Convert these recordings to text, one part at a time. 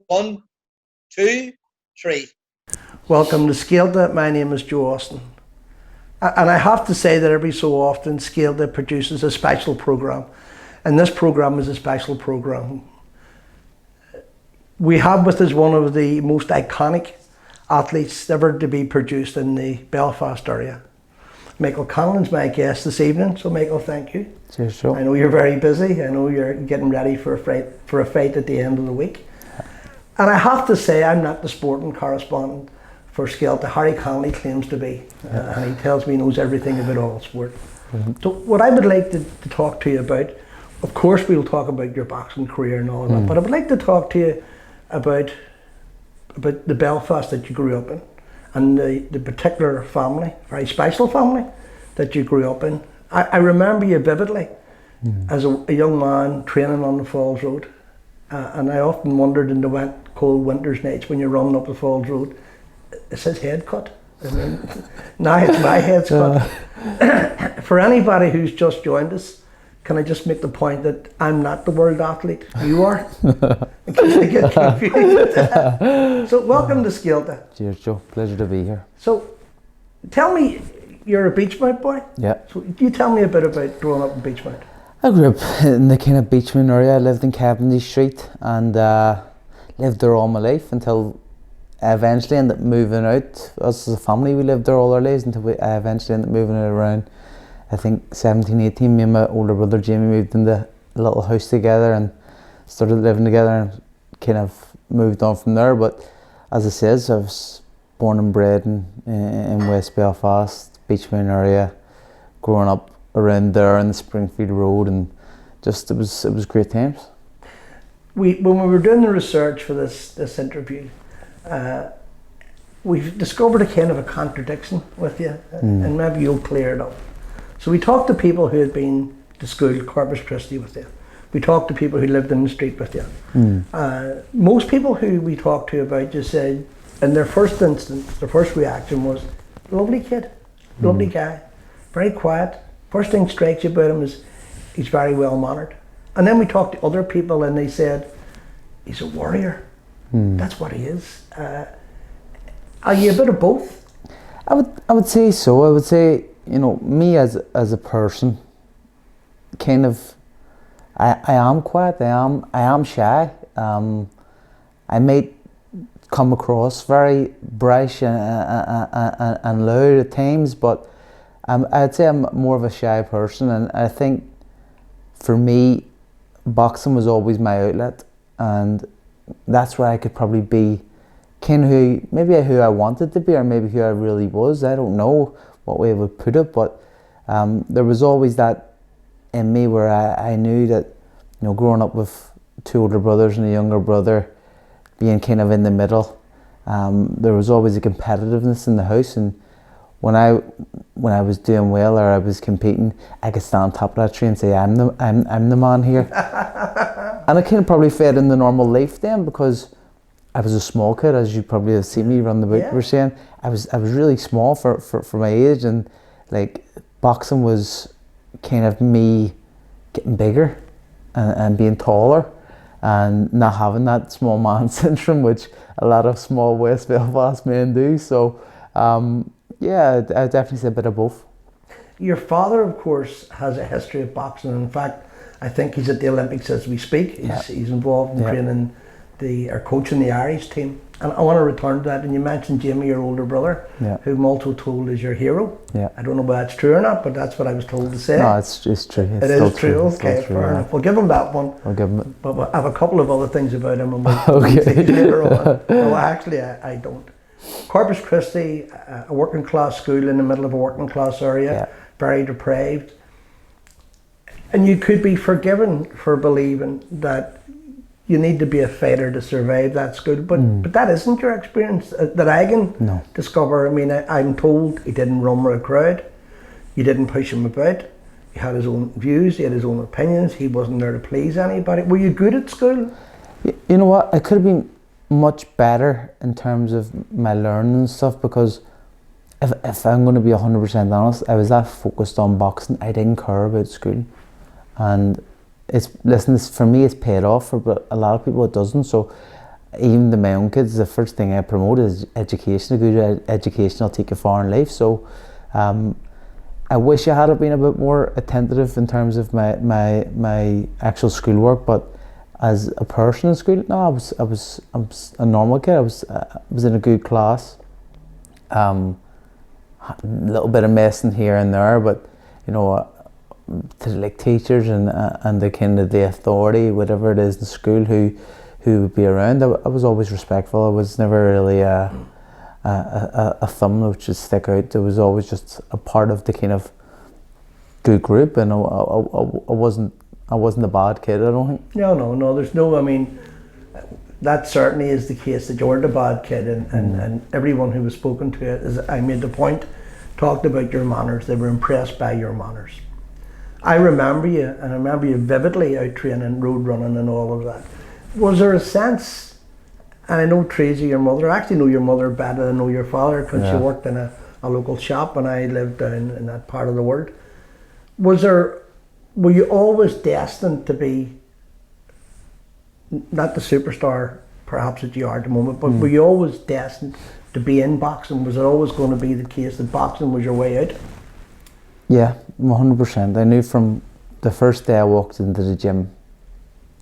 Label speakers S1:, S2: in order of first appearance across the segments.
S1: 1, 2, 3.
S2: Welcome to Scéalta. My name is Joe Austin. And I have to say that every so often Scéalta produces a special programme. And this programme is a special programme. We have with us one of the most iconic athletes ever to be produced in the Belfast area. Michael Conlan's my guest this evening, so Michael, thank you.
S3: Cheers, Joe.
S2: I know you're very busy. I know you're getting ready for a fight at the end of the week. And I have to say, I'm not the sporting correspondent for Scéalta. Harry Conlan claims to be, and he tells me he knows everything about all sport. So what I would like to talk to you about, of course we'll talk about your boxing career and all of that, but I would like to talk to you about the Belfast that you grew up in, and the particular family, very special family that you grew up in. I remember you vividly as a young man training on the Falls Road, and I often wondered in the cold winter's nights when you're running up the Falls Road, is his head cut? I mean, now it's my head's cut. For anybody who's just joined us, can I just make the point that I'm not the world athlete, you are? In case I get confused. So welcome to Scéalta.
S3: Cheers, Joe. Pleasure to be here.
S2: So tell me, you're a Beachmount boy?
S3: Yeah.
S2: So you tell me a bit about growing up in Beachmount.
S3: I grew up in the kind of Beachmount area. I lived in Cavendish Street and lived there all my life until I eventually ended up moving out. Us as a family, we lived there all our lives until I eventually ended up moving out around, I think 17, 18. Me and my older brother Jamie moved into a little house together and started living together and kind of moved on from there. But as I said, I was born and bred in West Belfast, Beachmount area, growing up around there in the Springfield Road, and just it was great times.
S2: When we were doing the research for this interview, we've discovered a kind of a contradiction with you, and maybe you'll clear it up. So we talked to people who had been to school, Corpus Christi, with you. We talked to people who lived in the street with you. Most people who we talked to about you said, in their first instance, their first reaction was, lovely kid, lovely guy, very quiet. First thing strikes you about him is he's very well mannered. And then we talked to other people and they said, he's a warrior. That's what he is. Are you a bit of both?
S3: I would say so. I would say, you know, me as a person, kind of, I am quiet. I am shy. I might come across very brash and loud at times, but I'd say I'm more of a shy person, and I think for me, boxing was always my outlet, and that's where I could probably be kind of who I wanted to be, or maybe who I really was. I don't know what way I would put it, but there was always that in me where I knew that, you know, growing up with two older brothers and a younger brother, being kind of in the middle, there was always a competitiveness in the house, and when I was doing well or I was competing, I could stand on top of that tree and say, I'm the man here. And I kind of probably fed in the normal life then, because I was a small kid, as you probably have seen me run the bout. We're saying I was really small for my age, and like boxing was kind of me getting bigger and being taller and not having that small man syndrome, which a lot of small West Belfast men do. So yeah, I definitely say a bit of both.
S2: Your father, of course, has a history of boxing. In fact, I think he's at the Olympics as we speak. He's involved in training or coaching the Irish team. And I want to return to that. And you mentioned Jamie, your older brother, who I'm also told is your hero. I don't know whether that's true or not, but that's what I was told to say.
S3: No, it's true.
S2: It is true. Okay, fair enough. We'll give him that one.
S3: I'll give him it.
S2: But I have a couple of other things about him, and we'll see later on. No, actually, I don't. Corpus Christi, a working class school in the middle of a working class area, very deprived. And you could be forgiven for believing that you need to be a fighter to survive that school, but that isn't your experience that I can discover. I mean, I'm told he didn't run with a crowd, you didn't push him about, he had his own views, he had his own opinions, he wasn't there to please anybody. Were you good at school?
S3: You know what, I could have been much better in terms of my learning and stuff, because if I'm going to be 100% honest, I was that focused on boxing, I didn't care about school. And for me it's paid off, but a lot of people it doesn't. So even to my own kids, the first thing I promote is education. A good education will take you far in life. So I wish I had been a bit more attentive in terms of my actual schoolwork, but as a person in school, no, I was a normal kid. I was in a good class. A little bit of messing here and there, but you know, to like teachers and the kind of the authority, whatever it is in school, who would be around, I was always respectful. I was never really a thumb that would just stick out. It was always just a part of the kind of good group, and I wasn't a bad kid, I don't think.
S2: No, there's no, I mean, that certainly is the case, that you weren't a bad kid, and everyone who was spoken to, as I made the point, talked about your manners. They were impressed by your manners. I remember you, and I remember you vividly out training, road running and all of that. Was there a sense, and I know Tracy, your mother, I actually know your mother better than I know your father, because she worked in a local shop when I lived down in that part of the world. Were you always destined to be, not the superstar perhaps that you are at the moment, but were you always destined to be in boxing? Was it always going to be the case that boxing was your way out?
S3: Yeah, 100%. I knew from the first day I walked into the gym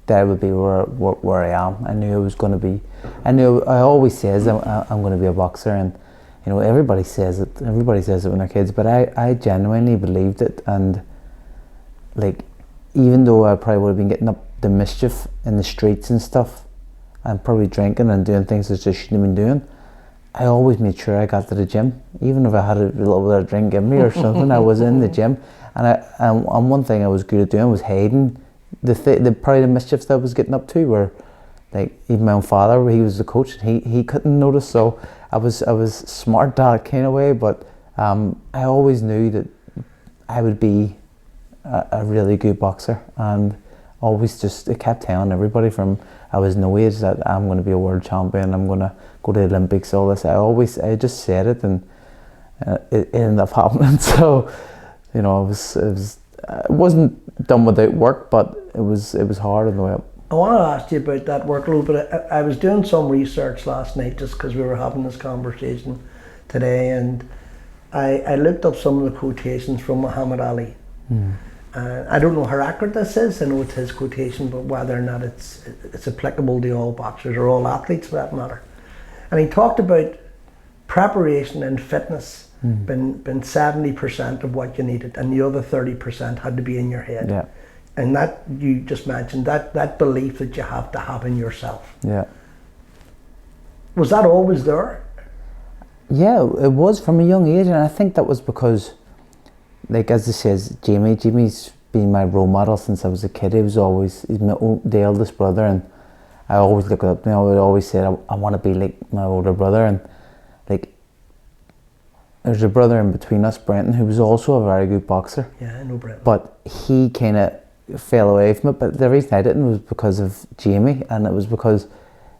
S3: that would be where I am. I knew I was going to be. I always says I'm going to be a boxer, and you know, everybody says it when they're kids, but I genuinely believed it. And like, even though I probably would have been getting up the mischief in the streets and stuff, and probably drinking and doing things that I shouldn't have been doing, I always made sure I got to the gym. Even if I had a little bit of drink in me or something, I was in the gym. And one thing I was good at doing was hiding probably the mischiefs that I was getting up to, where like even my own father, where he was the coach, he couldn't notice. So I was smart that kind of way, but I always knew that I would be a really good boxer, and always just kept telling everybody from I was no age that I'm going to be a world champion, I'm going to go to the Olympics, all this. I just said it, and it ended up happening. So you know, it wasn't done without work, but it was hard on the way up.
S2: I want to ask you about that work a little bit. I was doing some research last night just because we were having this conversation today, and I looked up some of the quotations from Muhammad Ali. I don't know how accurate this is. I know it's his quotation, but whether or not it's applicable to all boxers or all athletes for that matter. And he talked about preparation and fitness been 70% of what you needed, and the other 30% had to be in your head.
S3: Yeah.
S2: And that, you just mentioned, that belief that you have to have in yourself.
S3: Yeah.
S2: Was that always there?
S3: Yeah, it was from a young age, and I think that was because, like as it says, Jamie's been my role model since I was a kid. He's the eldest brother, and I always look up. You know, I would always say I want to be like my older brother, and like there's a brother in between us, Brenton, who was also a very good boxer.
S2: Yeah, I know Brenton.
S3: But he kind of fell away from it. But the reason I didn't was because of Jamie, and it was because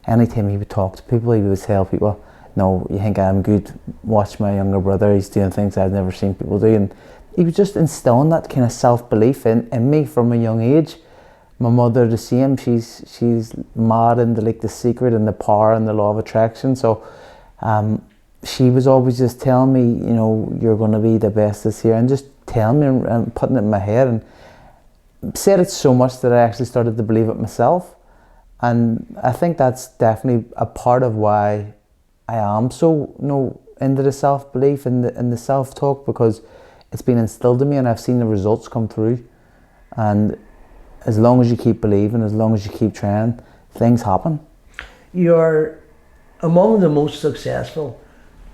S3: anytime he would talk to people, he would tell people, "No, you think I'm good? Watch my younger brother. He's doing things I've never seen people do." And he was just instilling that kind of self-belief in me from a young age. My mother, the same. She's mad into like The Secret and The Power and the Law of Attraction. So she was always just telling me, you know, you're going to be the best this year, and just telling me and putting it in my head, and said it so much that I actually started to believe it myself. And I think that's definitely a part of why I am so into the self-belief and the self-talk, because it's been instilled in me, and I've seen the results come through. And as long as you keep believing, as long as you keep trying, things happen. You're
S2: among the most successful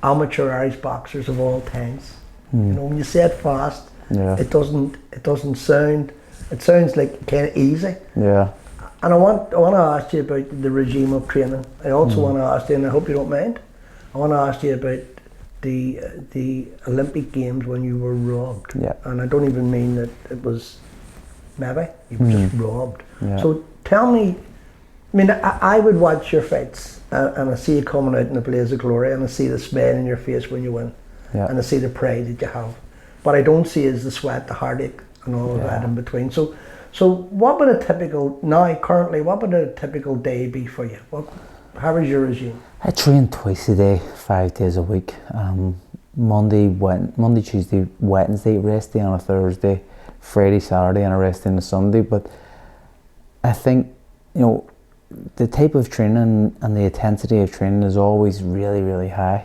S2: amateur Irish boxers of all times. You know, when you say it fast, it doesn't sound. It sounds like kind of easy.
S3: Yeah.
S2: And I want to ask you about the regime of training. I also want to ask you, and I hope you don't mind, I want to ask you about the Olympic Games when you were robbed.
S3: Yeah.
S2: And I don't even mean that it was maybe, you were just robbed.
S3: Yeah.
S2: So tell me, I mean, I would watch your fights, and I see you coming out in a blaze of glory, and I see the smile in your face when you win, and I see the pride that you have. What I don't see is the sweat, the heartache, and all of that in between. So what would a typical, now currently, what would a typical day be for you? How was your regime?
S3: I train twice a day, 5 days a week. Monday, Tuesday, Wednesday, rest day on a Thursday, Friday, Saturday, and a rest day on a Sunday. But I think, you know, the type of training and the intensity of training is always really, really high.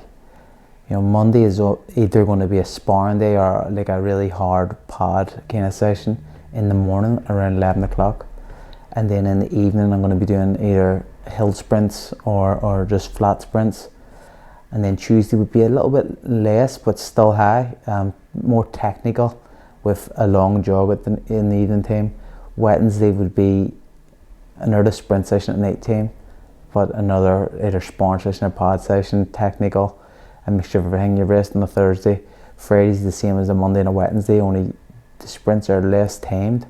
S3: You know, Monday is either going to be a sparring day or like a really hard pod kind of session in the morning around 11 o'clock. And then in the evening, I'm going to be doing either hill sprints or just flat sprints. And then Tuesday would be a little bit less, but still high, more technical with a long jog in the evening time. Wednesday would be another sprint session at night time, but another either sparring session or pod session, technical, a mixture of everything. You rest on a Thursday. Friday's the same as a Monday and a Wednesday, only the sprints are less timed.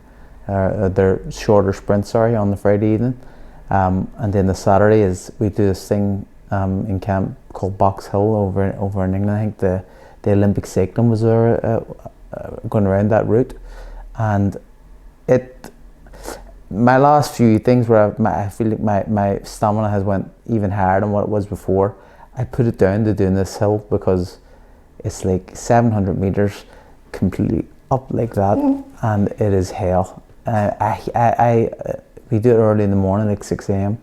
S3: They're shorter sprints, on the Friday evening. And then the Saturday is we do this thing in camp called Box Hill over in England. I think the Olympic cycling was going around that route, and my last few things where I feel like my stamina has went even higher than what it was before. I put it down to doing this hill because it's like 700 meters completely up like that, and it is hell. We do it early in the morning, like 6 a.m.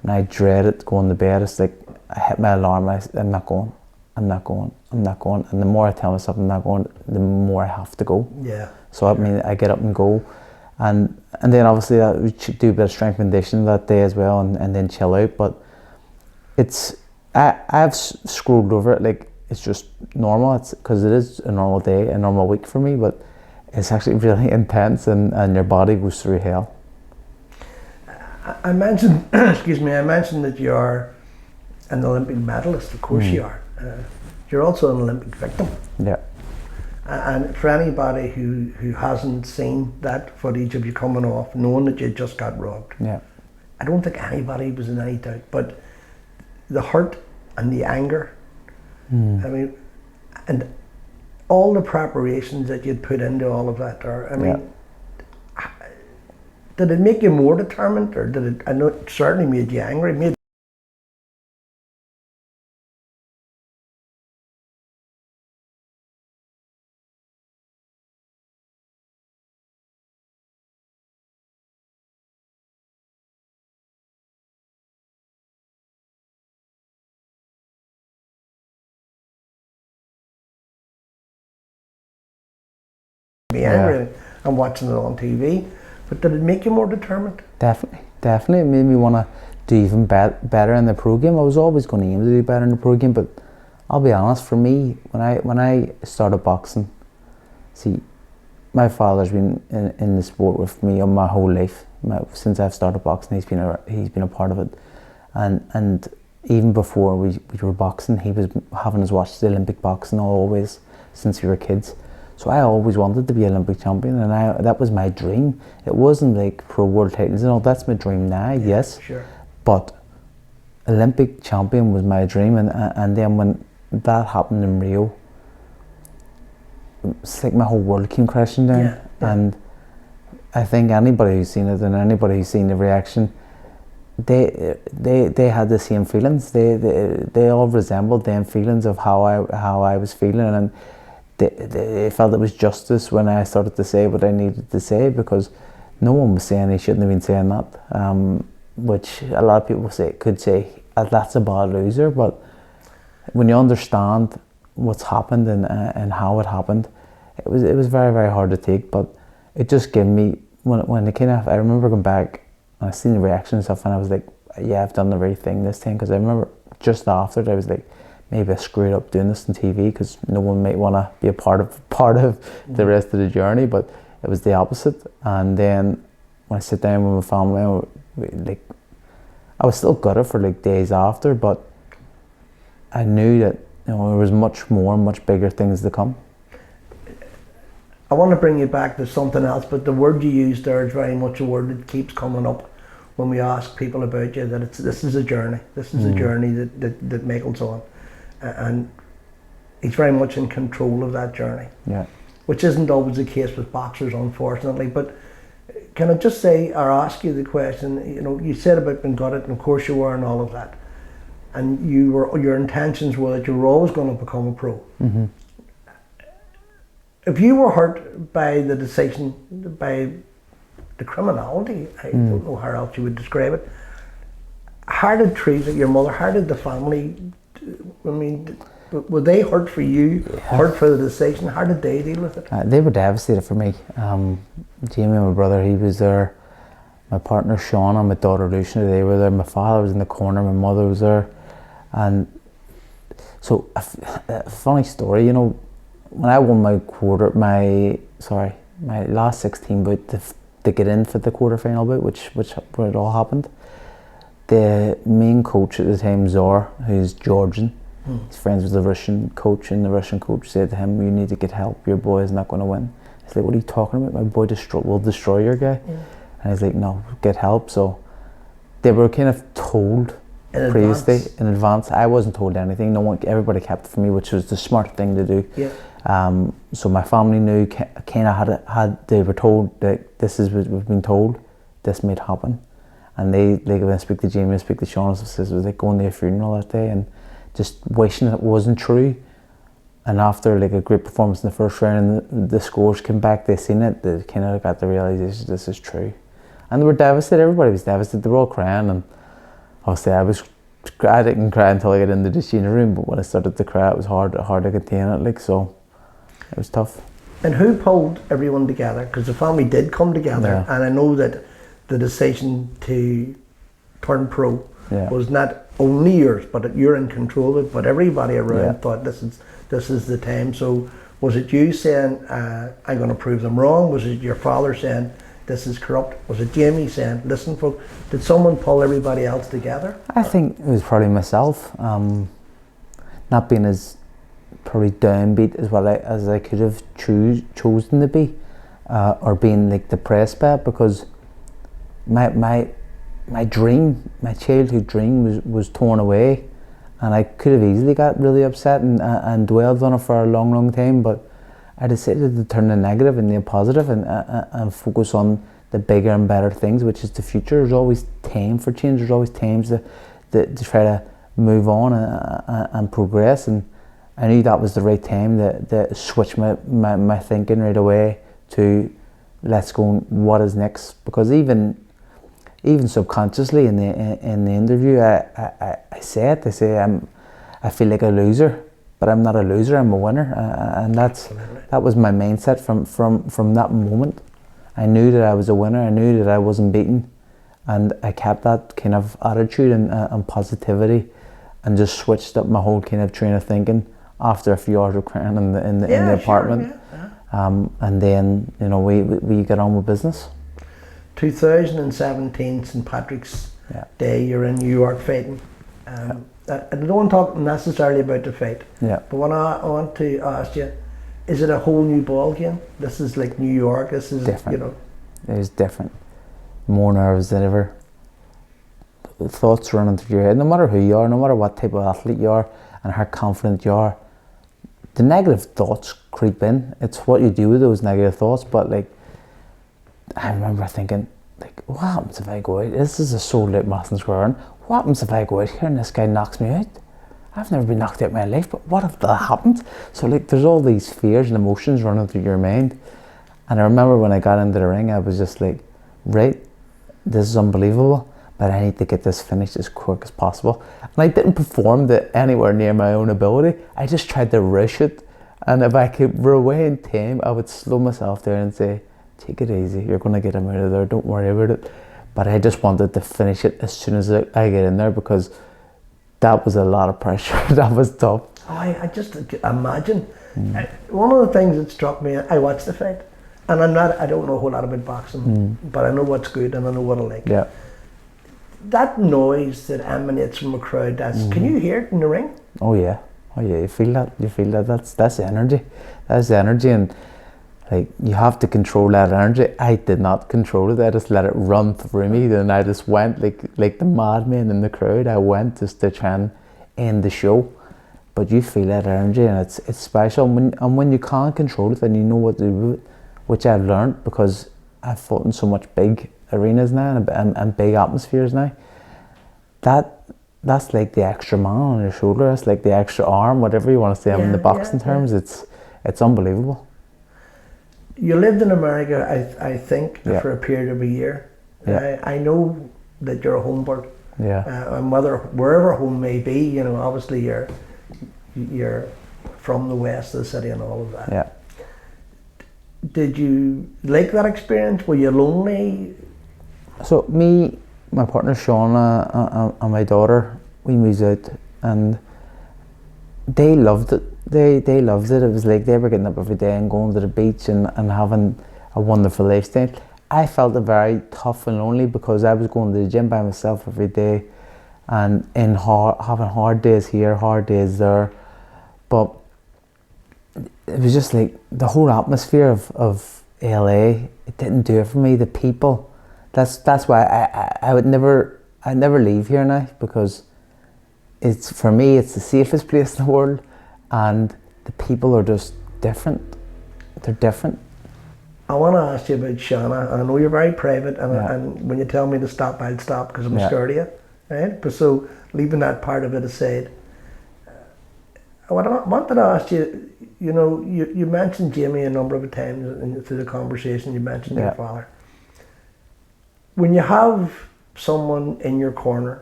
S3: and I dread it going to bed. It's like I hit my alarm. I'm not going. And the more I tell myself I'm not going, the more I have to go.
S2: Yeah.
S3: So I mean, I get up and go, and then obviously we should do a bit of strength and conditioning that day as well, and then chill out. But I've scrolled over it like it's just normal. It's because it is a normal day, a normal week for me, but it's actually really intense, and your body goes through hell.
S2: I mentioned, excuse me, I mentioned that you are an Olympic medalist. Of course you are. You're also an Olympic victim.
S3: Yeah.
S2: And for anybody who hasn't seen that footage of you coming off, knowing that you just got robbed,
S3: Yeah.
S2: I don't think anybody was in any doubt. But the hurt and the anger, I mean, and all the preparations that you'd put into all of that, did it make you more determined, or did it? I know it certainly made you angry. Be angry and watching it on TV, but did it make you more determined?
S3: Definitely, it made me want to do even better in the pro game. I was always going to aim to do better in the pro game, but I'll be honest, for me, when I started boxing, see, my father's been in the sport with me my whole life. Since I've started boxing, he's been a part of it, and even before we were boxing, he was having us watch the Olympic boxing always since we were kids. So I always wanted to be Olympic champion, and that was my dream. It wasn't like pro world titles, that's my dream now, yes.
S2: Sure.
S3: But Olympic champion was my dream, and then when that happened in Rio, it's like my whole world came crashing down.
S2: Yeah.
S3: And I think anybody who's seen it and anybody who's seen the reaction, they had the same feelings. They all resembled them feelings of how I was feeling, and they felt it was justice when I started to say what I needed to say, because no one was saying he shouldn't have been saying that, which a lot of people could say that's a bad loser. But when you understand what's happened and how it happened, it was very, very hard to take. But it just gave me, when it came off, I remember going back and I seen the reaction and stuff, and I was like, yeah, I've done the right thing this time. Because I remember just after it, I was like, maybe I screwed up doing this on TV, because no one might want to be a part of the rest of the journey. But it was the opposite. And then when I sit down with my family, I was still gutted for days after, but I knew that there was much more, much bigger things to come.
S2: I want to bring you back to something else, but the word you used there is very much a word that keeps coming up when we ask people about you, that this is a journey. This is a journey that Michael's on. And he's very much in control of that journey. Yeah. Which isn't always the case with boxers, unfortunately. But can I just say, or ask you the question, you said about being gutted, and of course you were, and all of that. and your intentions were that you were always going to become a pro.
S3: Mm-hmm.
S2: If you were hurt by the decision, by the criminality, I don't know how else you would describe it. How did Teresa, your mother, how did the family, I mean, were they hurt for you, hurt for the decision? How did they deal with it?
S3: They were devastated for me. Jamie, my brother, he was there. My partner Sean and my daughter Lucia, they were there. My father was in the corner, my mother was there. And so, a funny story, you know, when I won my last 16 bout to get in for the quarterfinal bout, where it all happened, the main coach at the time, Zor, who's Georgian, he's friends with the Russian coach, and the Russian coach said to him, "You need to get help, your boy is not going to win." He's like, "What are you talking about? My boy will destroy your guy." And he's like, "No, get help." So they were kind of told previously in advance. I wasn't told anything. Everybody kept it from me, which was the smart thing to do.
S2: Yeah.
S3: So my family knew, kind of they were told that this is what we've been told, this might happen. And they, like, when I speak to Jamie, I speak to Sean, it was like going to a funeral that day and just wishing it wasn't true. And after like a great performance in the first round and the scores came back, they seen it, they kind of got the realization this is true. And they were devastated, everybody was devastated, they were all crying, and obviously I didn't cry until I got into the changing room, but when I started to cry it was hard to contain it, like, so it was tough. And
S2: who pulled everyone together? Because the family did come together, and I know that the decision to turn pro was not only yours, but you're in control of it, but everybody around thought this is the time. So was it you saying, I'm going to prove them wrong? Was it your father saying, this is corrupt? Was it Jamie saying, listen folks, did someone pull everybody else together?
S3: I think it was probably myself, not being as probably downbeat as I could have chosen to be, or being like depressed by it, because my dream, my childhood dream was torn away, and I could have easily got really upset and dwelled on it for a long time, but I decided to turn the negative into the positive and focus on the bigger and better things, which is the future. There's always time for change, there's always times to try to move on and progress, and I knew that was the right time to switch my thinking right away to let's go, what is next? Because even subconsciously in the interview, I say I feel like a loser, but I'm not a loser, I'm a winner, and that was my mindset from that moment. I knew that I was a winner, I knew that I wasn't beaten, and I kept that kind of attitude and positivity, and just switched up my whole kind of train of thinking after a few hours of crying in the apartment. And then, you know, we get on with business.
S2: 2017 St. Patrick's Day, you're in New York fighting. I don't want to talk necessarily about the fight, but I want to ask you, is it a whole new ball game? This is like New York, this is different. You know.
S3: It is different. More nerves than ever. Thoughts running through your head, no matter who you are, no matter what type of athlete you are and how confident you are, the negative thoughts creep in. It's what you do with those negative thoughts. But like, I remember thinking, like, what happens if I go out? This is a sold out Madison Square Garden. What happens if I go out here and this guy knocks me out? I've never been knocked out in my life, but what if that happens? So like, there's all these fears and emotions running through your mind. And I remember when I got into the ring, I was just like, right, this is unbelievable, but I need to get this finished as quick as possible. And I didn't perform anywhere near my own ability. I just tried to rush it. And if I could rewind time, I would slow myself there and say, take it easy, you're going to get him out of there, don't worry about it. But I just wanted to finish it as soon as I get in there, because that was a lot of pressure. That was tough.
S2: Oh, I just imagine. One of the things that struck me, I watched the fight, and I don't know a whole lot about boxing, but I know what's good and I know what I like.
S3: Yeah.
S2: That noise that emanates from a crowd, can you hear it in the ring?
S3: Oh yeah, you feel that, that's energy. That's energy, and like, you have to control that energy. I did not control it, I just let it run through me, then I just went like the madman in the crowd. I went just to try and end the show. But you feel that energy, and it's special, and when you can't control it, then you know what to do with it, which I've learned because I've fought in so much big arenas now and big atmospheres now. That that's like the extra man on your shoulder. That's like the extra arm, whatever you want to say in the boxing terms. It's unbelievable.
S2: You lived in America, I think,
S3: Yeah.
S2: for a period of a year.
S3: Yeah.
S2: I know that you're a homebird.
S3: Yeah.
S2: And wherever home may be, you know, obviously you're from the west of the city and all of that.
S3: Yeah.
S2: Did you like that experience? Were you lonely?
S3: So me, my partner Shauna, and my daughter, we moved out, and they loved it. They loved it. It was like they were getting up every day and going to the beach and having a wonderful lifestyle. I felt it very tough and lonely because I was going to the gym by myself every day, and having hard days here, hard days there. But it was just like the whole atmosphere of LA. It didn't do it for me. The people. That's why I'd never leave here now, because it's, for me, it's the safest place in the world, and the people are just different. They're different.
S2: I want to ask you about Shauna. I know you're very private, and,
S3: Yeah.
S2: and when you tell me to stop, I'll stop because I'm
S3: Yeah.
S2: scared of you, right? But so, leaving that part of it aside, I wanted to ask you, you know, you mentioned Jamie a number of times through the conversation. You mentioned your
S3: Yeah.
S2: father. When you have someone in your corner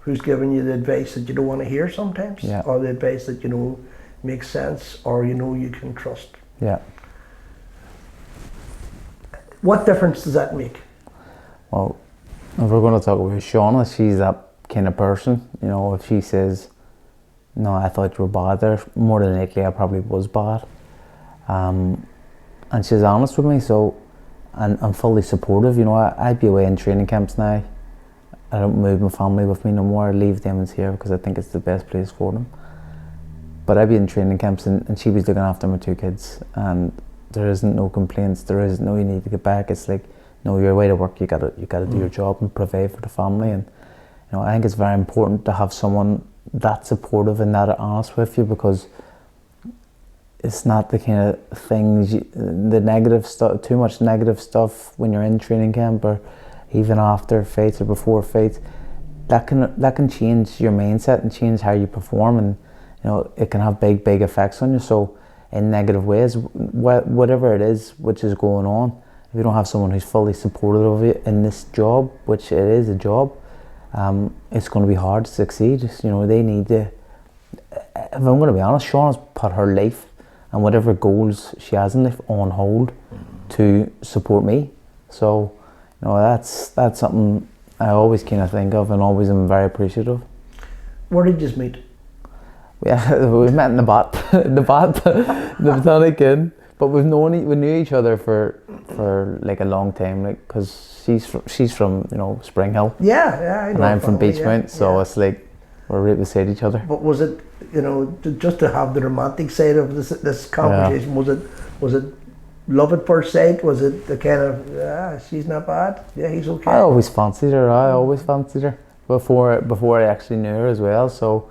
S2: who's giving you the advice that you don't want to hear sometimes,
S3: Yeah.
S2: or the advice that you know makes sense, or you know you can trust,
S3: Yeah.
S2: what difference does that make?
S3: Well, if we're going to talk about Shauna, she's that kind of person. You know, if she says, "No, I thought you were bad there," more than likely I probably was bad. And she's honest with me, so, and I'm fully supportive. You know, I'd be away in training camps now. I don't move my family with me no more. I leave them in here because I think it's the best place for them. But I'd be in training camps, and she was looking after my 2 kids, and there isn't no complaints. There isn't no, you need to get back. It's like, no, you're away to work. You gotta do your job and provide for the family. And you know, I think it's very important to have someone that supportive and that honest with you, because it's not the kind of things, the negative stuff, too much negative stuff when you're in training camp, or even after fights or before fights. That can change your mindset and change how you perform, and you know, it can have big effects on you. So in negative ways, whatever it is which is going on, if you don't have someone who's fully supportive of you in this job, which it is a job, it's going to be hard to succeed. You know, they need to, if I'm going to be honest, Shauna's put her life and whatever goals she has in life on hold to support me. So, you know, that's something I always kind of think of and always am very appreciative.
S2: Where did you meet?
S3: Yeah, we met in the Botanic Inn, but we knew each other for like a long time, like, because she's from, you know, Spring Hill.
S2: Yeah, I know.
S3: And I'm from Beachmount, so it's like we're right beside each other.
S2: But was it, you know, just to have the romantic side of this conversation? Yeah. Was it love at first sight? Was it the kind of she's not bad, yeah, he's okay?
S3: I always fancied her. Before I actually knew her as well. So,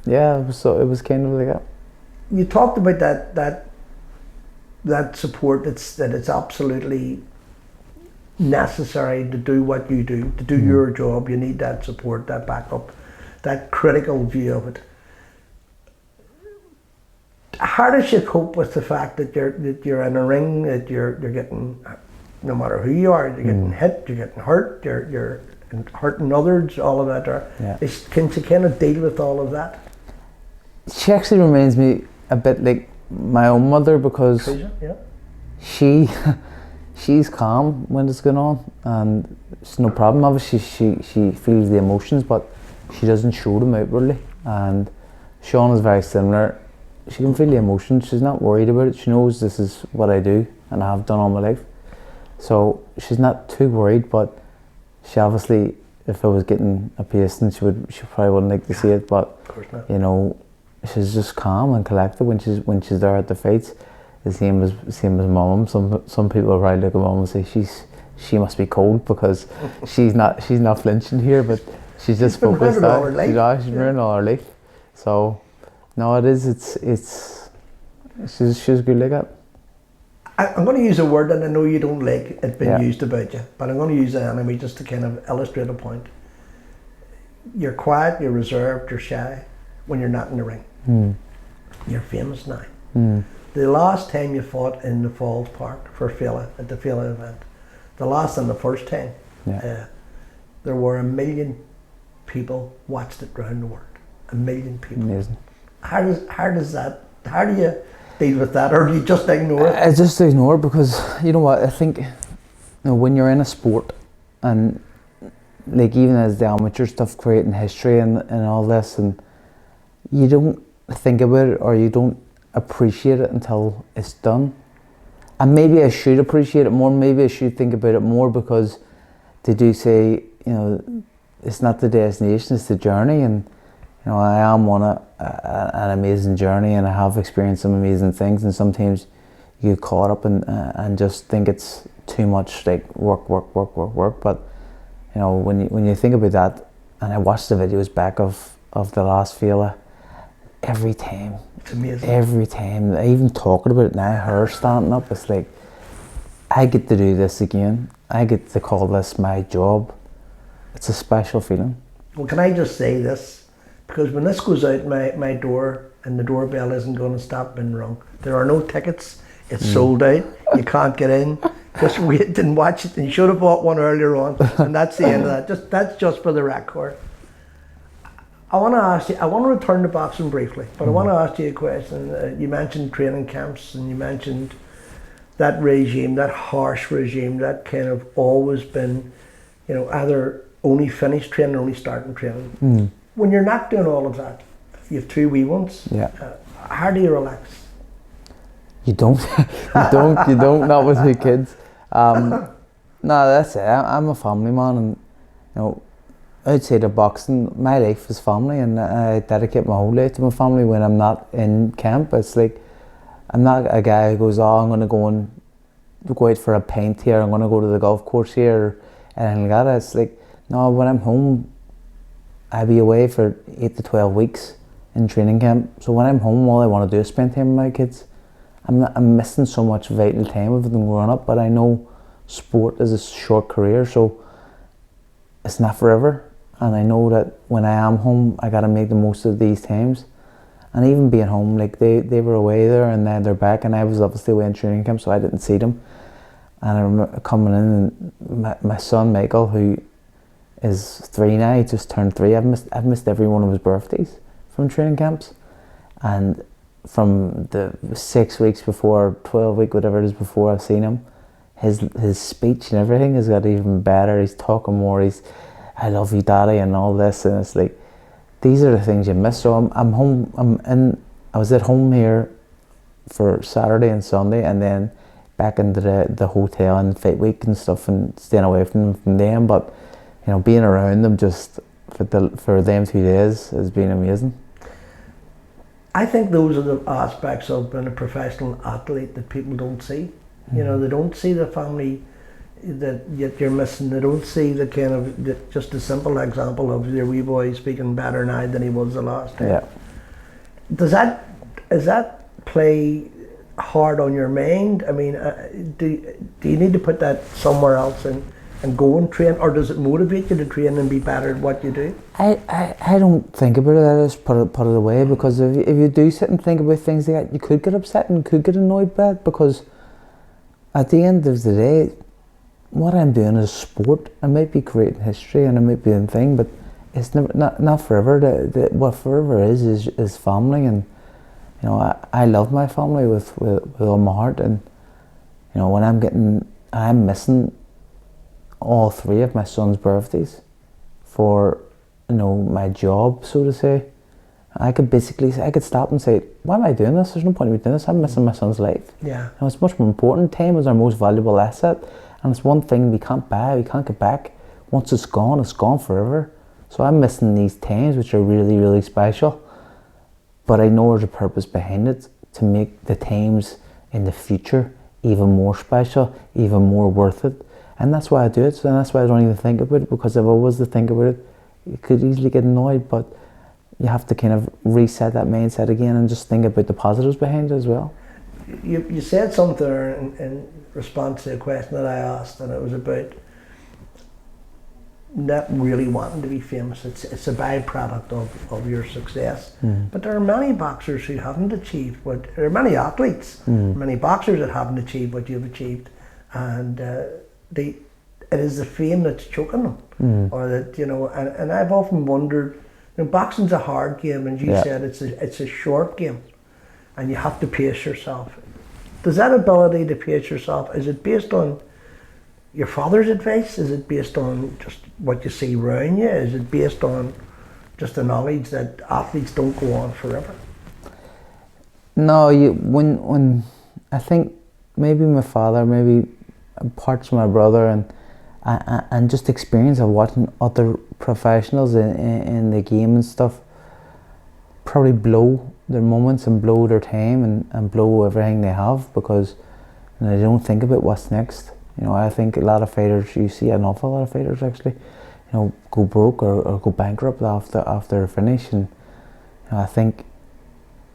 S3: yeah, it was kind of like that.
S2: You talked about that support. That it's absolutely necessary to do what you do, to do your job. You need that support, that backup, that critical view of it. How does you cope with the fact that you're in a ring, that you're getting, no matter who you are, you're getting hit, you're getting hurt, you're hurting others, all of that? Can she kind of deal with all of that?
S3: She actually reminds me a bit like my own mother, because she's calm when it's going on, and it's no problem. Obviously, she feels the emotions, but she doesn't show them outwardly. And Sean is very similar. She can feel the emotions. She's not worried about it. She knows this is what I do and I have done all my life. So she's not too worried, but she obviously, if I was getting a pasting, she probably wouldn't like to see it. But
S2: of course not.
S3: You know, she's just calm and collected when she's there at the fights. The same as mum. Some people probably look at mum and say she must be cold because she's not flinching here, but she's just focused. She's been all her life. So no, it is. She's good like that.
S2: I'm going to use a word that I know you don't like it being used about you, but I'm going to use it anyway just to kind of illustrate a point. you're quiet, you're reserved, you're shy when you're not in the ring. You're famous now. The last time you fought in the Falls Park for Scéalta, at the Scéalta event, the last and the first time, there were 1 million people watched it around the world. 1 million people.
S3: Amazing.
S2: How do you deal with that, or do you just ignore it?
S3: I just ignore it because, you know what, I think, you know, when you're in a sport and like even as the amateur stuff, creating history and all this, and you don't think about it or you don't appreciate it until it's done. And maybe I should appreciate it more, maybe I should think about it more, because they do say, you know, it's not the destination, it's the journey. And you know, I am on an amazing journey, and I have experienced some amazing things, and sometimes you get caught up and just think it's too much, like work. But you know, when you think about that, and I watched the videos back of the last Scéalta, every time,
S2: It's amazing.
S3: every time, even talking about it now, her standing up, it's like, I get to do this again. I get to call this my job. It's a special feeling.
S2: Well, can I just say this? Because when this goes out my door, and the doorbell isn't going to stop being rung, there are no tickets. It's sold out. You can't get in. Just wait and watch it. And you should have bought one earlier on. And that's the end of that. That's just for the record. I want to ask you, I want to return to boxing briefly, but I want to ask you a question. You mentioned training camps, and you mentioned that regime, that harsh regime, that kind of always been, you know, either only finish training or only starting training. When you're not doing all of that, you have 2 wee ones.
S3: Yeah.
S2: How do you relax?
S3: You don't. you don't. Not with 2 kids. No, that's it. I'm a family man, and you know, outside of boxing, my life is family, and I dedicate my whole life to my family when I'm not in camp. It's like, I'm not a guy who goes, oh, I'm going to go out for a pint here, I'm going to go to the golf course here, or anything like that. It's like, no, when I'm home, I'll be away for 8 to 12 weeks in training camp. So when I'm home, all I want to do is spend time with my kids. I'm missing so much vital time with them growing up, but I know sport is a short career, so it's not forever. And I know that when I am home, I gotta make the most of these times. And even being home, like they were away there, and then they're back, and I was obviously away in training camp, so I didn't see them. And I remember coming in, and my son Michael, who is 3 now, he just turned 3. I've missed every one of his birthdays from training camps, and from the 6 weeks before, 12 week, whatever it is before I've seen him, his speech and everything has got even better. He's talking more. He's, I love you, Daddy, and all this, and it's like, these are the things you miss. So I'm home. I was at home here for Saturday and Sunday, and then back into the hotel and fight week and stuff, and staying away from them. But you know, being around them just for them 2 days has been amazing.
S2: I think those are the aspects of being a professional athlete that people don't see. You know, they don't see the family that you're missing. They don't see the kind of, just a simple example of your wee boy speaking better now than he was the last time.
S3: Yeah.
S2: Does that play hard on your mind? I mean, do you need to put that somewhere else and go and train, or does it motivate you to train and be better at what you do?
S3: I don't think about it. I just put it away, because if you do sit and think about things like that, you could get upset and could get annoyed by it, because at the end of the day, what I'm doing is sport. I might be creating history and I might be doing thing, but it's not forever. What forever is family, and you know, I love my family with all my heart, and you know, when I'm missing all 3 of my son's birthdays for, you know, my job, so to say. I could stop and say, why am I doing this? There's no point in me doing this. I'm missing my son's life.
S2: Yeah.
S3: And it's much more important. Time is our most valuable asset, and it's one thing we can't buy, we can't get back. Once it's gone forever. So I'm missing these times, which are really, really special. But I know there's a purpose behind it, to make the times in the future even more special, even more worth it. And that's why I do it, and that's why I don't even think about it, because if I was to think about it, you could easily get annoyed, but you have to kind of reset that mindset again and just think about the positives behind it as well.
S2: You said something there in response to a question that I asked, and it was about not really wanting to be famous. It's a byproduct of your success. But there are many boxers who haven't achieved what, there are many athletes, many boxers that haven't achieved what you've achieved, and it is the fame that's choking them, or that, you know. And I've often wondered, you know, boxing's a hard game, and you said it's a short game, and you have to pace yourself. Does that ability to pace yourself, is it based on your father's advice? Is it based on just what you see around you? Is it based on just the knowledge that athletes don't go on forever?
S3: No, when I think maybe my father, maybe parts of my brother, and just experience of watching other professionals in the game and stuff probably blow their moments and blow their time and blow everything they have, because, you know, they don't think about what's next. You know, I think a lot of fighters, you see an awful lot of fighters actually, you know, go broke or go bankrupt after a finish, and, you know, I think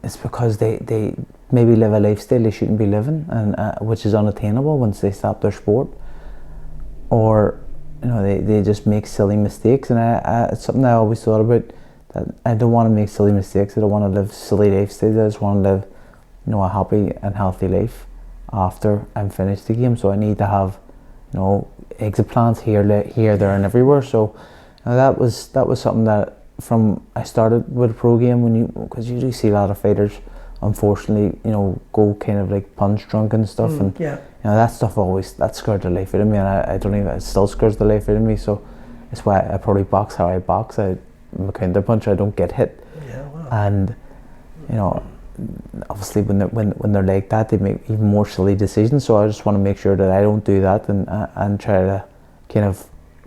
S3: it's because they maybe live a lifestyle they shouldn't be living, and which is unattainable once they stop their sport, or, you know, they just make silly mistakes. And it's something I always thought about, that I don't want to make silly mistakes. I don't want to live silly lifestyles. I just want to live, you know, a happy and healthy life after I'm finished the game. So I need to have, you know, exit plans here, there, and everywhere. So, you know, that was something that from I started with a pro game, because you do see a lot of fighters, unfortunately, you know, go kind of like punch drunk and stuff, and you know, that stuff that scared the life out of me, and I don't even, it still scares the life out of me. So it's why I probably box how I box. I'm a counter puncher. I don't get hit, and, you know, obviously when they're like that, they make even more silly decisions. So I just want to make sure that I don't do that, and try to kind of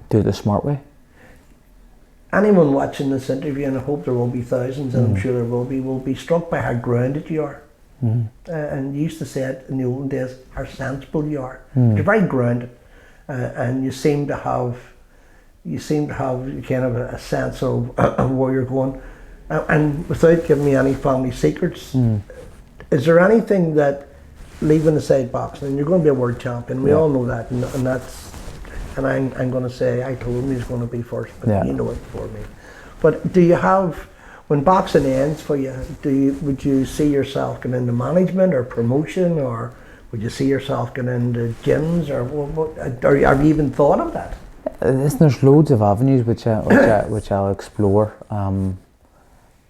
S3: do it the smart way.
S2: Anyone watching this interview, and I hope there will be thousands, and I'm sure there will be struck by how grounded you are. And you used to say it in the olden days, how sensible you are. You're very grounded, and you seem to have kind of a sense of where you're going. And without giving me any family secrets, is there anything that, leaving aside boxing, and you're going to be a world champion, we all know that, and I'm going to say, I told him he's going to be first, but you know it before me. But do you have, when boxing ends for you, would you see yourself going into management or promotion, or would you see yourself going into gyms, or have you even thought of that?
S3: There's loads of avenues which I'll explore.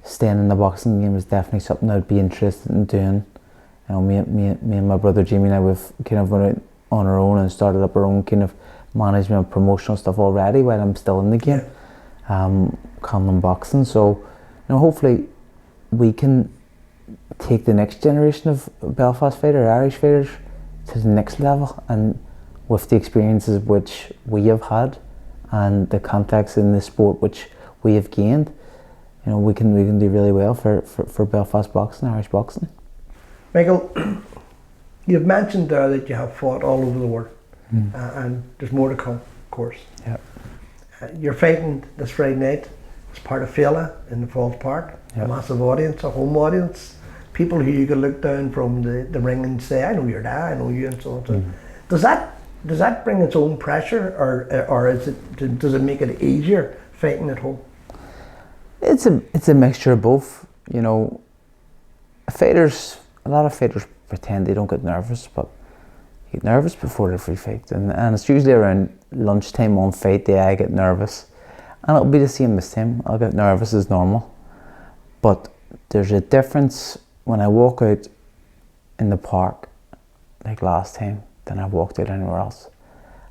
S3: Staying in the boxing game is definitely something I'd be interested in doing. You know, me and my brother Jamie and I, we've kind of went out on our own and started up our own kind of management, promotional stuff already while I'm still in the game. Conlan Boxing. So, you know, hopefully we can take the next generation of Belfast fighters, Irish fighters, to the next level, and with the experiences which we have had and the contacts in the sport which we have gained, you know, we can do really well for Belfast boxing, Irish boxing.
S2: Michael, you've mentioned there that you have fought all over the world, and there's more to come, of course.
S3: Yep.
S2: You're fighting this Friday night as part of Scéalta in the Falls Park. A massive audience, a home audience, people who you can look down from the ring and say, I know your dad, I know you, and so on. So does that bring its own pressure, or does it make it easier fighting at home?
S3: It's a mixture of both. You know, a lot of fighters pretend they don't get nervous, but you get nervous before every fight, and it's usually around lunchtime on fight day I get nervous, and it'll be the same this time. I'll get nervous as normal, but there's a difference when I walk out in the park like last time than I walked out anywhere else.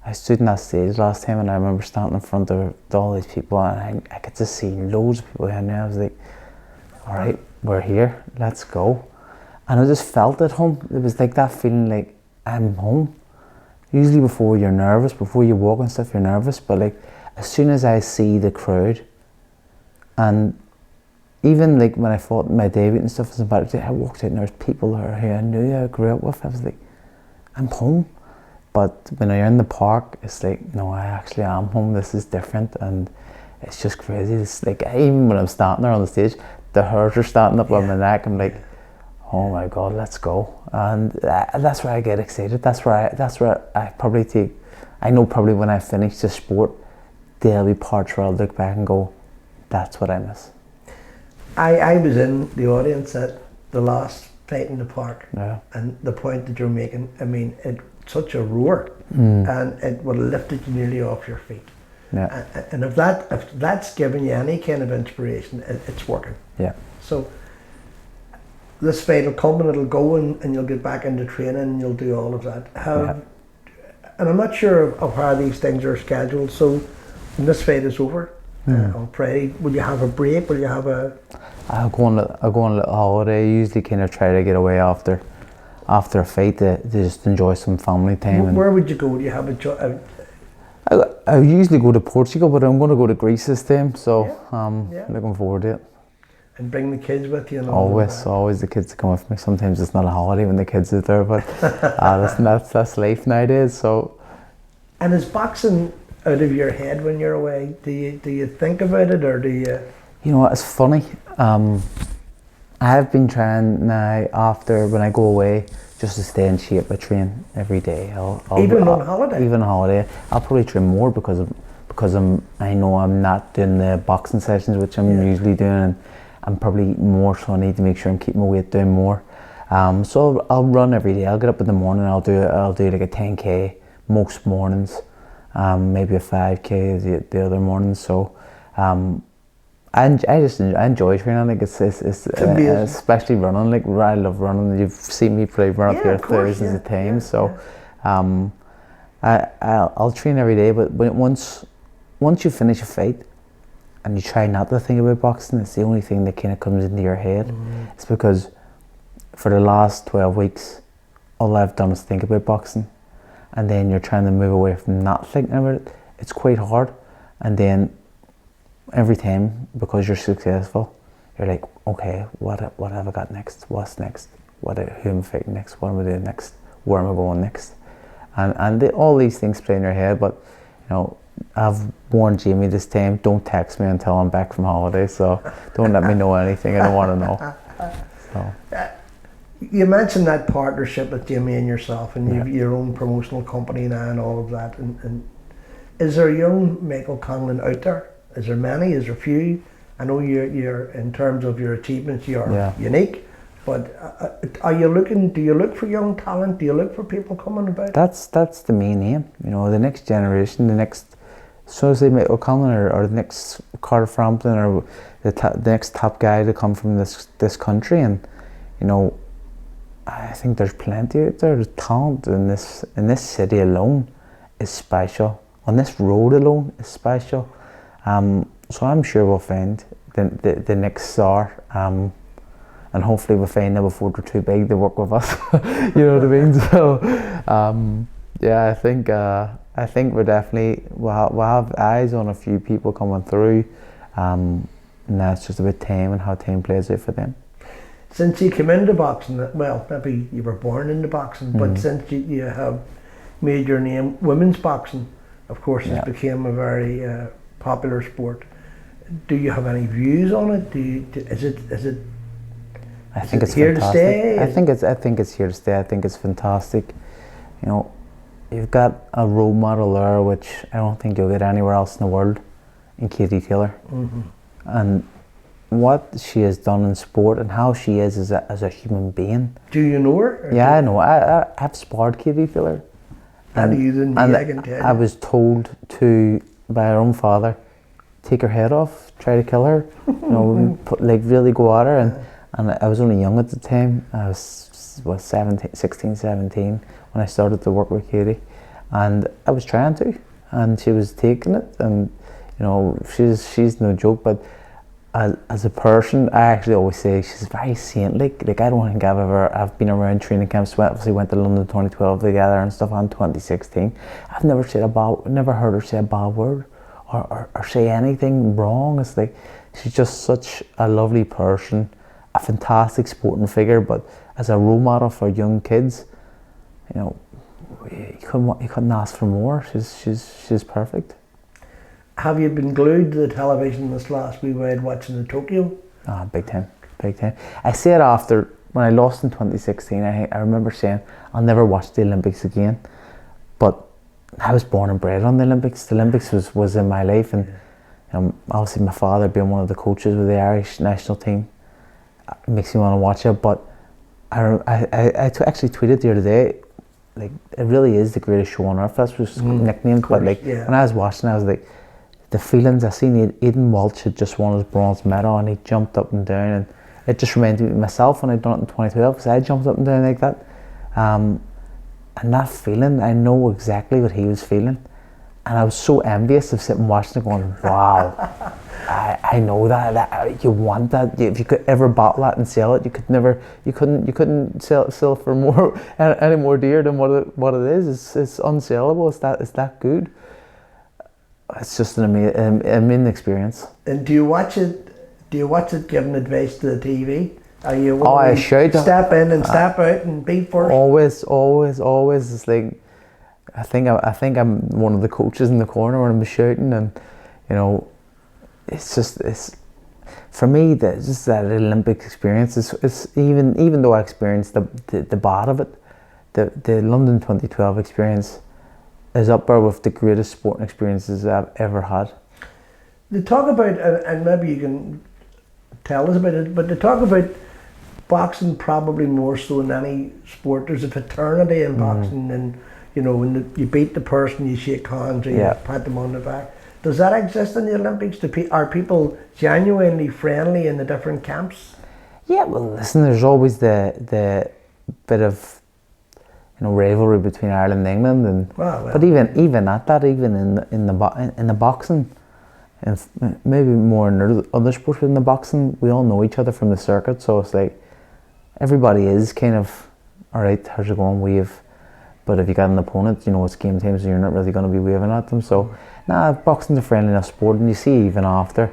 S3: I stood in that stage last time, and I remember standing in front of all these people, and I could just see loads of people behind me. I was like, all right, we're here, let's go. And I just felt at home. It was like that feeling like I'm home. Usually before you're nervous, before you walk and stuff, you're nervous, but like as soon as I see the crowd, and even like when I fought my debut and stuff, I walked out and there's people who I knew, I grew up with. I was like, I'm home. But when you're in the park, it's like, no, I actually am home. This is different, and it's just crazy. It's like, even when I'm standing there on the stage, the hairs are standing up on my neck. I'm like, oh my God, let's go. And that's where I get excited. That's where I probably take, I know probably when I finish the sport, there'll be parts where I'll look back and go, that's what I miss.
S2: I was in the audience at the last fight in the park,
S3: Yeah.
S2: and the point that you're making, I mean, it's such a roar, and it would have lifted you nearly off your feet.
S3: Yeah.
S2: And if that's giving you any kind of inspiration, it's working.
S3: Yeah.
S2: So this fight will come and it'll go, and you'll get back into training and you'll do all of that. And I'm not sure of how these things are scheduled. So when this fight is over on Friday, will you have a break? Will you have a?
S3: I'll go on a little holiday. I usually kind of try to get away after a fight to just enjoy some family time.
S2: Where would you go? Do you have a
S3: I usually go to Portugal, but I'm going to go to Greece this time, so looking forward to it.
S2: And bring the kids with you? And all
S3: always the kids come with me. Sometimes it's not a holiday when the kids are there, but that's life nowadays. So.
S2: And is boxing out of your head when you're away? Do you think about it, or do you?
S3: You know, it's funny. I have been trying now after when I go away just to stay in shape. I train every day.
S2: Even on holiday.
S3: Even on holiday, I'll probably train more because I know I'm not doing the boxing sessions, which I'm usually doing, and I'm probably eating more, so I need to make sure I'm keeping my weight down more. So I'll run every day. I'll get up in the morning. I'll do like a 10k most mornings, maybe a 5k the other mornings. So. I enjoy training. Like it's especially running. Like I love running. You've seen me play run up here thousands of times. So, I'll train every day. But once you finish a fight, and you try not to think about boxing, it's the only thing that kind of comes into your head. It's because for the last 12 weeks, all I've done is think about boxing, and then you're trying to move away from not thinking about it. It's quite hard, and then. Every time, because you're successful, you're like, okay, what have I got next? What's next? Who am I fighting next? What am I doing next? Where am I going next? And all these things play in your head. But you know, I've warned Jamie this time: don't text me until I'm back from holiday. So don't let me know anything I don't want to know. So.
S2: You mentioned that partnership with Jamie and yourself, and you've your own promotional company now, and all of that. And is there a young Michael Conlan out there? Is there many? Is there few? I know you're in terms of your achievements, you're unique. But are you looking? Do you look for young talent? Do you look for people coming about?
S3: That's the main aim. You know, the next generation, the next, so say Michael Conlan or the next Carter Frampton or the next top guy to come from this country, and you know, I think there's plenty out there. The talent in this city alone is special. On this road alone is special. So I'm sure we'll find the next star, and hopefully we'll find them before they're too big to work with us. You know what I mean? So yeah, I think we're definitely we'll have eyes on a few people coming through, and that's just about time and how time plays out for them.
S2: Since you came into boxing, well, maybe you were born into boxing, but since you have made your name, women's boxing, of course, has become a very popular sport. Do you have any views on it? Is it?
S3: I think it's
S2: here
S3: fantastic.
S2: to stay.
S3: I think it's here to stay. I think it's fantastic. You know, you've got a role model there, which I don't think you'll get anywhere else in the world, in Katie Taylor, and what she has done in sport and how she is as a human being.
S2: Do you know her?
S3: Yeah, I know. I've sparred Katie Taylor.
S2: And I can tell you.
S3: I was told by her own father, take her head off, try to kill her, you know, really go at her. And I was only young at the time. I was 16, 17 when I started to work with Katie, and I was trying to, and she was taking it, and you know, she's no joke. But as a person, I actually always say she's very saintly. Like I don't think I've been around training camps. We obviously went to London 2012 together and stuff, and 2016. I've never heard her say a bad word or say anything wrong. It's like she's just such a lovely person, a fantastic sporting figure. But as a role model for young kids, you know, you couldn't ask for more. She's perfect.
S2: Have you been glued to the television this last wee while watching the Tokyo?
S3: Ah, big time. I said after, when I lost in 2016, I remember saying, I'll never watch the Olympics again. But I was born and bred on the Olympics. The Olympics was in my life, and obviously my father being one of the coaches with the Irish national team makes me want to watch it. But I actually tweeted the other day, like, it really is the greatest show on earth. That's what it's nicknamed. But like, when I was watching, I was like, the feelings I seen. Aidan Walsh had just won his bronze medal, and he jumped up and down, and it just reminded me of myself when I'd done it in 2012, because I jumped up and down like that. And that feeling, I know exactly what he was feeling, and I was so envious of sitting watching it, going, "Wow, I know that you want that. If you could ever bottle that and sell it, you couldn't sell it for more any more dear than what it is. It's unsellable. It's that good. It's just an amazing experience."
S2: And do you watch it giving advice to the TV? Are you
S3: I should
S2: step in and step out and be first?
S3: Always. It's like, I think I'm one of the coaches in the corner when I'm shouting, and it's for me that just that Olympic experience. It's even though I experienced the bad of it, the London 2012 experience is up there with the greatest sporting experiences I've ever had.
S2: They talk about, and maybe you can tell us about it, but they talk about boxing probably more so than any sport. There's a fraternity in boxing, and when you beat the person, you shake hands or you pat them on the back. Does that exist in the Olympics? Are people genuinely friendly in the different camps? Yeah,
S3: well, listen, there's always the bit of rivalry between Ireland and England, and but even at that, even in the boxing, and maybe more in other sports, but in the boxing, we all know each other from the circuit, so it's like everybody is kind of, all right, how's it going, wave. But if you got an opponent, it's game time, so you're not really going to be waving at them. So, boxing's a friendly enough sport, and you see even after,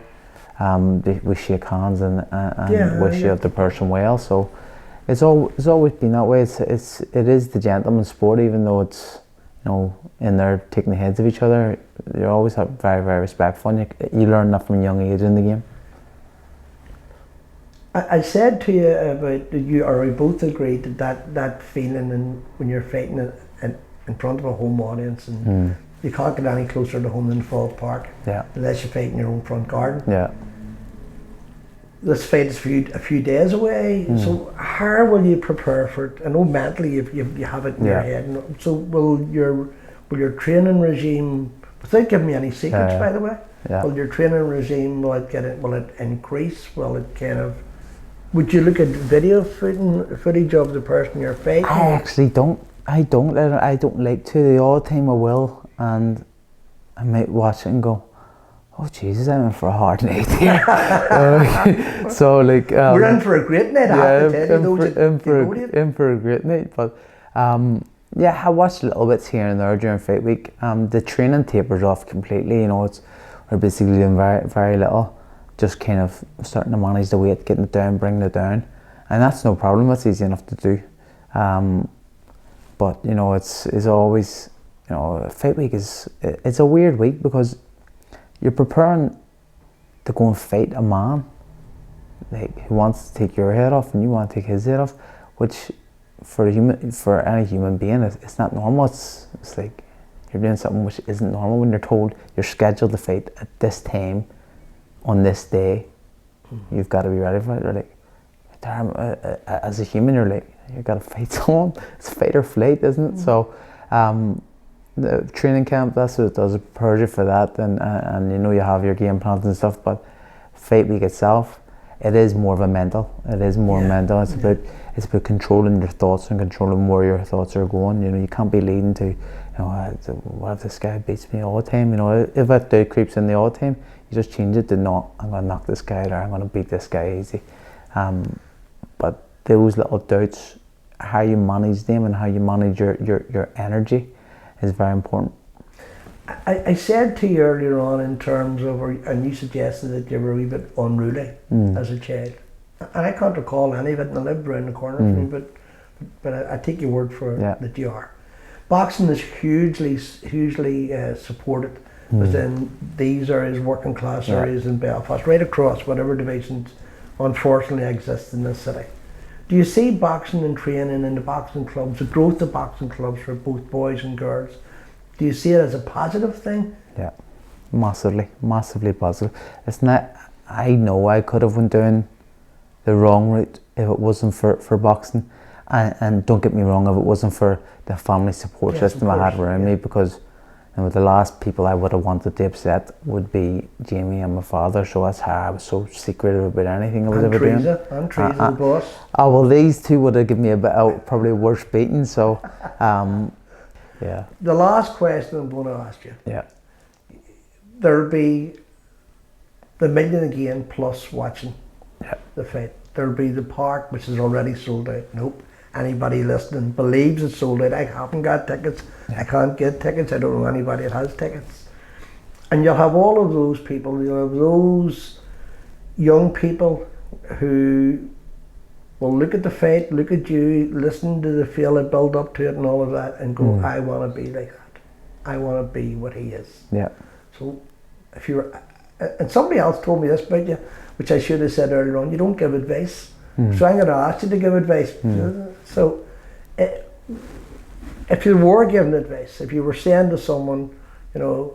S3: we shake hands and wish you the person well. So, it's always been that way. It is the gentleman's sport, even though it's in there taking the heads of each other. You always have very, very respectful, and you learn that from a young age in the game.
S2: I said to you about that we both agreed that feeling when you're fighting in front of a home audience, and you can't get any closer to home than Fall Park unless you fight in your own front garden. Yeah. This fight is a few days away, so how will you prepare for it? I know mentally you have it in your head. So will your training regime, without giving me any secrets by the way, will your training regime, will it increase? Will it kind of, would you look at video footage of the person you're fighting?
S3: I actually don't. I don't like to. The odd time I will, and I might watch it and go, "Oh Jesus, I'm in for a hard night here." So like,
S2: we're in for a great night.
S3: In for a great night. But I watched little bits here and there during fight week. The training tapers off completely. We're basically doing very, very little. Just kind of starting to manage the weight, getting it down, bringing it down, and that's no problem. That's easy enough to do. But it's always, fight week it's a weird week because you're preparing to go and fight a man like who wants to take your head off, and you want to take his head off, which for any human being, it's not normal. It's like you're doing something which isn't normal when you're told you're scheduled to fight at this time on this day. You've got to be ready for it. You're like, damn, as a human, you're like, you got to fight someone. It's fight or flight, isn't it? So the training camp, that's what it does. It prepares you for that, and you have your game plans and stuff. But fight week itself, it is more of a mental. It is more mental. It's about controlling your thoughts and controlling where your thoughts are going. You can't be leading to, what if this guy beats me all the time? If that doubt creeps in the all the time, you just change it to no, I'm going to knock this guy out, or I'm going to beat this guy easy. But those little doubts, how you manage them and how you manage your energy is very important.
S2: I said to you earlier on in terms of, and you suggested that you were a wee bit unruly as a child. And I can't recall any of it, and I lived around the corner from you, but I take your word for it that you are. Boxing is hugely supported within these areas, working class areas in Belfast, right across whatever divisions unfortunately exist in this city. Do you see boxing and training in the boxing clubs, the growth of boxing clubs for both boys and girls, Do you see it as a positive thing?
S3: Yeah, massively positive. It's not. I know I could have went down the wrong route if it wasn't for boxing, and don't get me wrong, if it wasn't for the family support
S2: Yes,
S3: system
S2: of
S3: I had
S2: course,
S3: around me, because the last people I would have wanted to upset would be Jamie and my father. So that's how I was so secretive about anything I was ever doing.
S2: And Teresa, the boss.
S3: Oh well, these two would have given me a bit probably worse beating. So, yeah.
S2: The last question I'm going to ask you.
S3: Yeah.
S2: There'll be the million again plus watching the fight. There'll be the park, which is already sold out. Nope. Anybody listening believes it's sold out. I haven't got tickets. I can't get tickets. I don't know anybody that has tickets. And you'll have all of those people. You'll have those young people who will look at the fight, look at you, listen to the feel it build up to it and all of that, and go, I want to be like that. I want to be what he is.
S3: Yeah.
S2: So if you're, and somebody else told me this about you, which I should have said earlier on, you don't give advice. So I'm going to ask you to give advice. So if you were giving advice, if you were saying to someone, you know,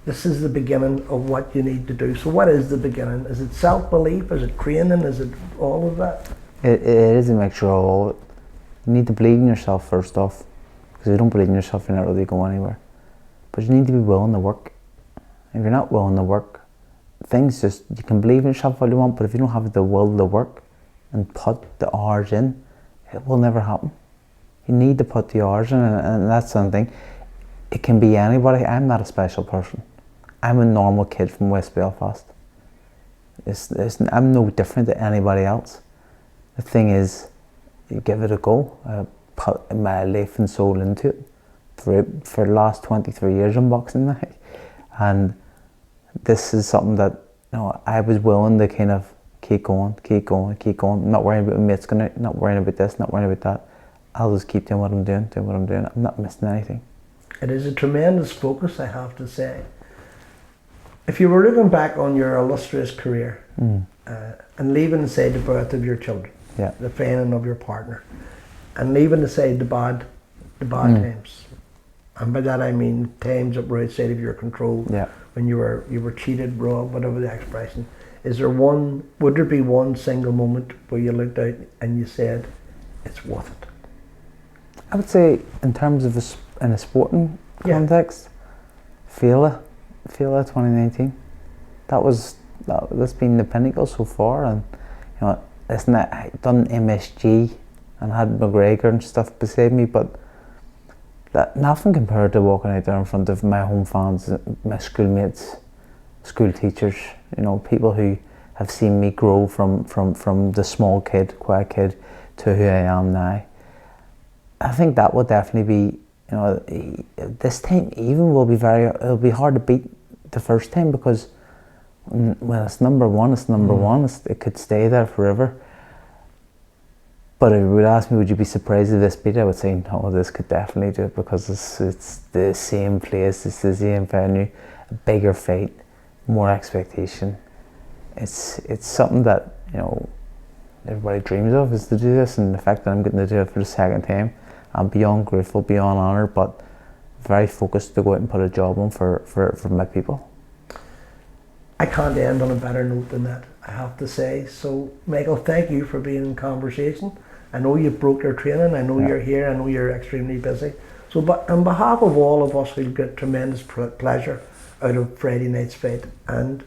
S2: this is the beginning of what you need to do. So what is the beginning? Is it self-belief? Is it training? Is it all of that? It
S3: is a mixture of all of it. You need to believe in yourself first off, because if you don't believe in yourself, you're not really going anywhere. But you need to be willing to work. If you're not willing to work, things just, you can believe in yourself all you want, but if you don't have the will to work and put the hours in, it will never happen. You need to put the hours in, and that's something. It can be anybody. I'm not a special person. I'm a normal kid from West Belfast. I'm no different to anybody else. The thing is, you give it a go. I put my life and soul into it for the last 23 years in boxing now, and this is something that, you know, I was willing to kind of keep going, not worrying about my mates going out, not worrying about this, not worrying about that. I'll just keep doing what I'm doing. I'm not missing anything.
S2: It is a tremendous focus, I have to say. If you were looking back on your illustrious career and leaving aside the birth of your children, the training of your partner, and leaving aside the bad times, and by that I mean times that were outside of your control, when you were cheated, robbed, whatever the expression. Would there be one single moment where you looked out and you said, it's worth it?
S3: I would say, in terms of in a sporting context, Scéalta 2019. That's been the pinnacle so far, and you know, isn't it? I done MSG and had McGregor and stuff beside me, but that nothing compared to walking out there in front of my home fans, my schoolmates, school teachers, you know, people who have seen me grow from the small kid, quiet kid, to who I am now. I think that will definitely be, you know, this time even it'll be hard to beat the first time, because when it's number one, it could stay there forever. But if you would ask me, would you be surprised if this beat, I would say no, this could definitely do it, because it's the same place, it's the same venue, a bigger fight, more expectation. It's something that, you know, everybody dreams of, is to do this, and the fact that I'm getting to do it for the second time, I'm beyond grateful, beyond honoured, but very focused to go out and put a job on for my people.
S2: I can't end on a better note than that, I have to say. So Michael, thank you for being in conversation. I know you broke your training, I know you're here, I know you're extremely busy. So but on behalf of all of us, we'll get tremendous pleasure out of Friday night's fight, and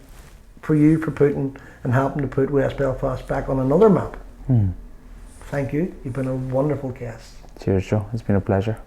S2: for you for putting and helping to put West Belfast back on another map. Thank you, you've been a wonderful guest.
S3: Cheers, Joe, it's been a pleasure.